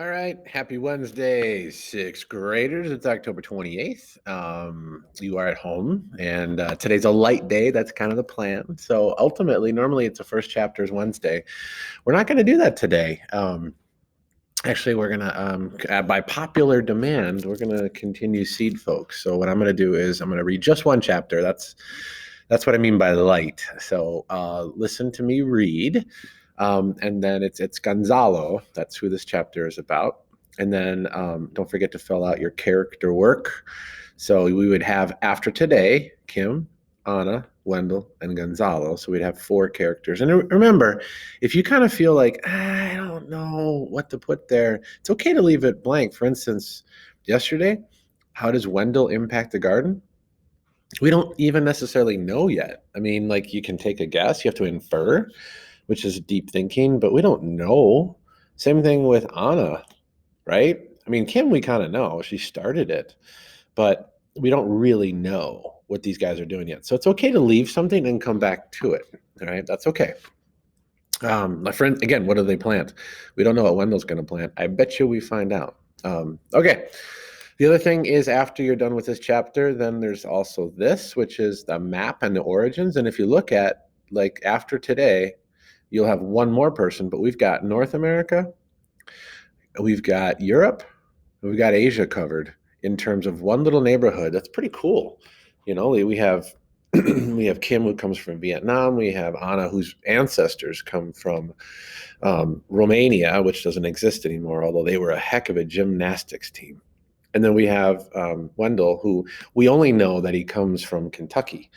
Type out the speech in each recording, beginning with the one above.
All right. Happy Wednesday, sixth graders. It's October 28th. You are at home, and today's a light day. That's kind of the plan. So ultimately, normally it's the first chapter is Wednesday. We're not going to do that today. Actually, we're going to, by popular demand, we're going to continue Seed Folks. So what I'm going to do is I'm going to read just one chapter. That's what I mean by light. So listen to me read. And then it's Gonzalo. That's who this chapter is about. And then don't forget to fill out your character work. So we would have after today, Kim, Anna, Wendell, and Gonzalo. So we'd have four characters. And remember, if you kind of feel like, I don't know what to put there, it's okay to leave it blank. For instance, yesterday, how does Wendell impact the garden? We don't even necessarily know yet. I mean, like you can take a guess, you have to infer, which is deep thinking, but we don't know. Same thing with Anna, right? I mean, Kim, we kind of know. She started it, but we don't really know what these guys are doing yet. So it's okay to leave something and come back to it. All right. That's okay. My friend, again, what do they plant? We don't know what Wendell's going to plant. I bet you we find out. Okay. The other thing is after you're done with this chapter, then there's also this, which is the map and the origins. And if you look at like after today, you'll have one more person, but we've got North America, we've got Europe, we've got Asia covered in terms of one little neighborhood. That's pretty cool. You know, we have we have Kim who comes from Vietnam. We have Anna whose ancestors come from Romania, which doesn't exist anymore, although they were a heck of a gymnastics team. And then we have Wendell, who we only know that he comes from Kentucky.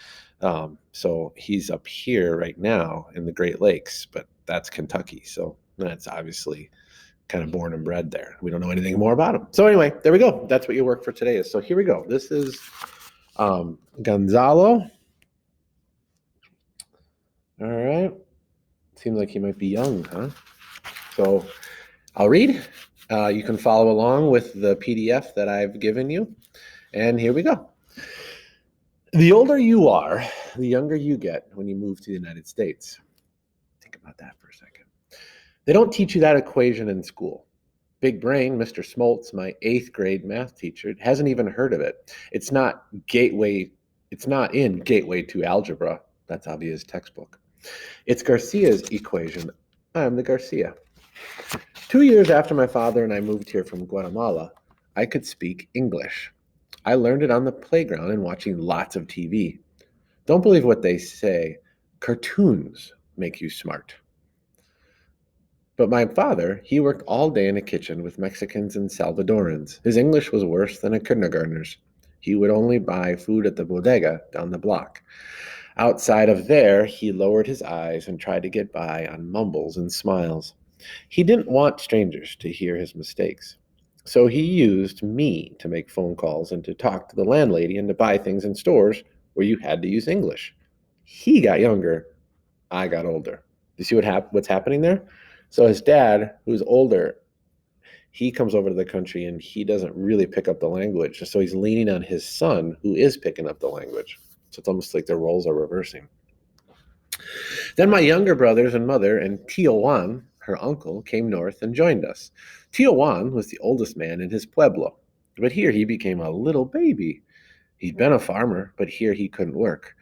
So he's up here right now in the Great Lakes, but that's Kentucky. So that's obviously kind of born and bred there. We don't know anything more about him. So anyway, there we go. That's what your work for today is. So here we go. This is Gonzalo. All right. Seems like he might be young, huh? So I'll read. You can follow along with the PDF that I've given you. And here we go. The older you are, the younger you get when you move to the United States. Think about that for a second. They don't teach you that equation in school. Big Brain, Mr. Smoltz, my 8th grade math teacher, hasn't even heard of it. It's not in Gateway to Algebra. That's Avia's textbook. It's Garcia's equation. I'm the Garcia. 2 years after my father and I moved here from Guatemala, I could speak English. I learned it on the playground and watching lots of TV. Don't believe what they say. Cartoons make you smart. But my father, he worked all day in a kitchen with Mexicans and Salvadorans. His English was worse than a kindergartner's. He would only buy food at the bodega down the block. Outside of there, he lowered his eyes and tried to get by on mumbles and smiles. He didn't want strangers to hear his mistakes. So he used me to make phone calls and to talk to the landlady and to buy things in stores where you had to use English. He got younger. I got older. You see what's happening there? So his dad, who's older, he comes over to the country and he doesn't really pick up the language. So he's leaning on his son, who is picking up the language. So it's almost like their roles are reversing. Then my younger brothers and mother and Tio Juan, her uncle, came north and joined us. Tio Juan was the oldest man in his pueblo, but here he became a little baby. He'd been a farmer, but here he couldn't work.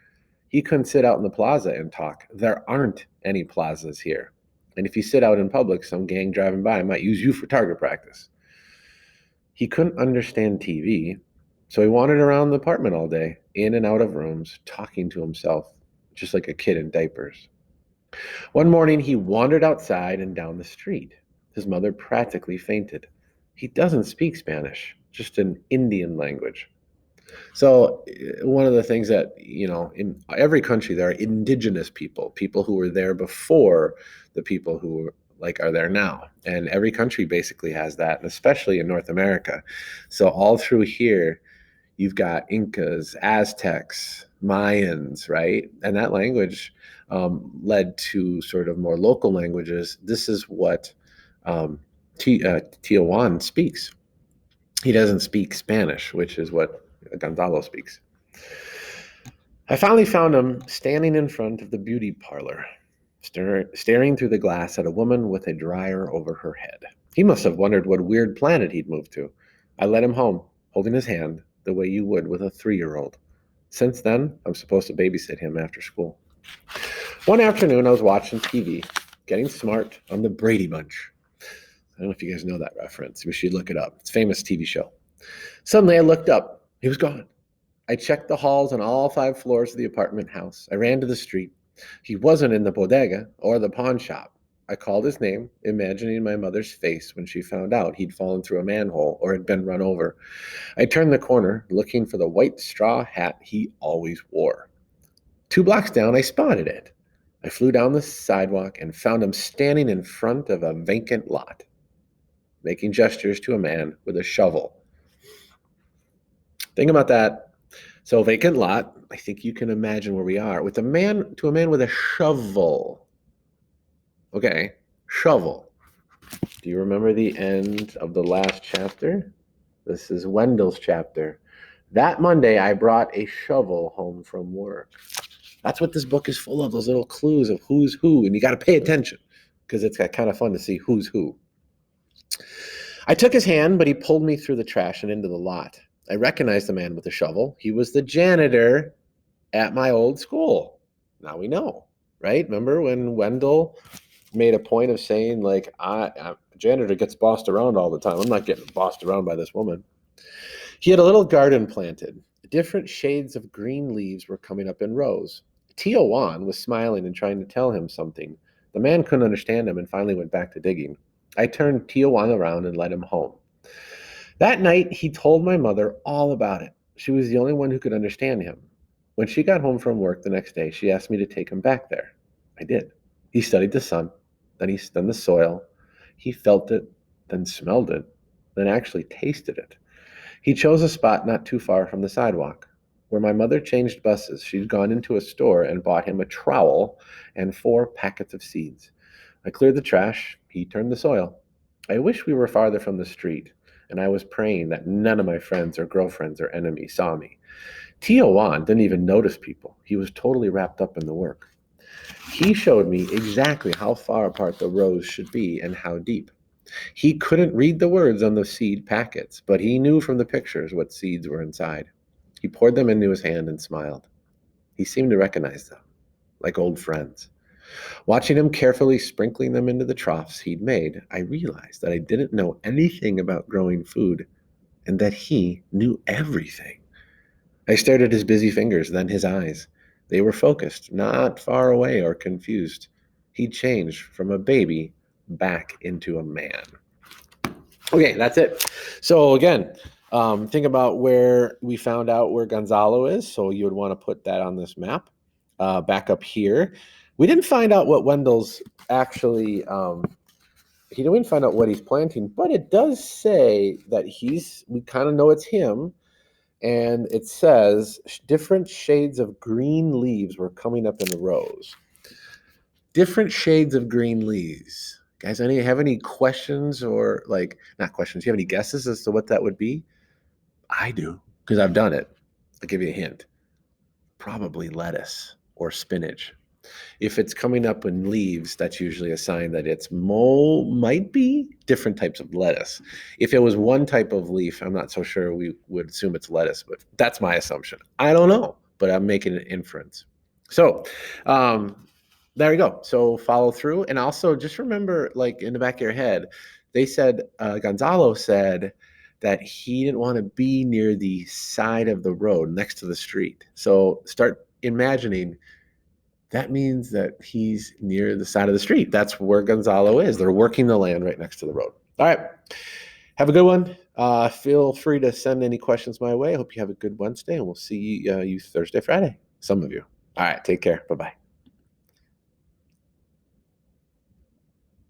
He couldn't sit out in the plaza and talk. There aren't any plazas here. And if you sit out in public, some gang driving by might use you for target practice. He couldn't understand TV, so he wandered around the apartment all day, in and out of rooms, talking to himself, just like a kid in diapers. One morning, he wandered outside and down the street. His mother practically fainted. He doesn't speak Spanish, just an Indian language. So one of the things that, in every country, there are indigenous people who were there before the people who are there now. And every country basically has that, and especially in North America. So all through here, you've got Incas, Aztecs, Mayans, right? And that language led to sort of more local languages. This is what Tio Juan speaks. He doesn't speak Spanish, which is what Gonzalo speaks. I finally found him standing in front of the beauty parlor, staring through the glass at a woman with a dryer over her head. He must have wondered what weird planet he'd moved to. I led him home, holding his hand the way you would with a 3-year-old. Since then, I'm supposed to babysit him after school. One afternoon, I was watching TV, getting smart on the Brady Bunch. I don't know if you guys know that reference. We should look it up. It's a famous TV show. Suddenly, I looked up. He was gone. I checked the halls on all 5 floors of the apartment house. I ran to the street. He wasn't in the bodega or the pawn shop. I called his name, imagining my mother's face when she found out he'd fallen through a manhole or had been run over. I turned the corner, looking for the white straw hat he always wore. 2 blocks down, I spotted it. I flew down the sidewalk and found him standing in front of a vacant lot, making gestures to a man with a shovel. Think about that. So vacant lot, I think you can imagine where we are, with a man with a shovel. Okay, shovel. Do you remember the end of the last chapter? This is Wendell's chapter. That Monday, I brought a shovel home from work. That's what this book is full of, those little clues of who's who, and you got to pay attention because it's kind of fun to see who's who. I took his hand, but he pulled me through the trash and into the lot. I recognized the man with the shovel. He was the janitor at my old school. Now we know, right? Remember when Wendell made a point of saying, like, a janitor gets bossed around all the time. I'm not getting bossed around by this woman. He had a little garden planted. Different shades of green leaves were coming up in rows. Tio Juan was smiling and trying to tell him something. The man couldn't understand him and finally went back to digging. I turned Tio Juan around and led him home. That night, he told my mother all about it. She was the only one who could understand him. When she got home from work the next day, she asked me to take him back there. I did. He studied the sun, then the soil. He felt it, then smelled it, then actually tasted it. He chose a spot not too far from the sidewalk. Where my mother changed buses, she'd gone into a store and bought him a trowel and 4 packets of seeds. I cleared the trash. He turned the soil. I wish we were farther from the street, and I was praying that none of my friends or girlfriends or enemies saw me. Tio Juan didn't even notice people. He was totally wrapped up in the work. He showed me exactly how far apart the rows should be and how deep. He couldn't read the words on the seed packets, but he knew from the pictures what seeds were inside. He poured them into his hand and smiled. He seemed to recognize them, like old friends. Watching him carefully sprinkling them into the troughs he'd made, I realized that I didn't know anything about growing food and that he knew everything. I stared at his busy fingers, then his eyes. They were focused, not far away or confused. He'd changed from a baby back into a man. Okay, that's it. So again, think about where we found out where Gonzalo is. So you would want to put that on this map. Back up here. We didn't find out what Wendell's actually, he didn't find out what he's planting, but it does say that we kind of know it's him. And it says different shades of green leaves were coming up in the rows. Different shades of green leaves. Guys, have any questions or not questions? Do you have any guesses as to what that would be? I do, because I've done it. I'll give you a hint. Probably lettuce or spinach. If it's coming up in leaves, that's usually a sign that might be different types of lettuce. If it was one type of leaf, I'm not so sure we would assume it's lettuce, but that's my assumption. I don't know, but I'm making an inference. So there you go. So follow through. And also just remember, like in the back of your head, they said, Gonzalo said that he didn't want to be near the side of the road next to the street. So start imagining that means that he's near the side of the street. That's where Gonzalo is. They're working the land right next to the road. All right. Have a good one. Feel free to send any questions my way. I hope you have a good Wednesday, and we'll see you Thursday, Friday. Some of you. All right. Take care. Bye-bye.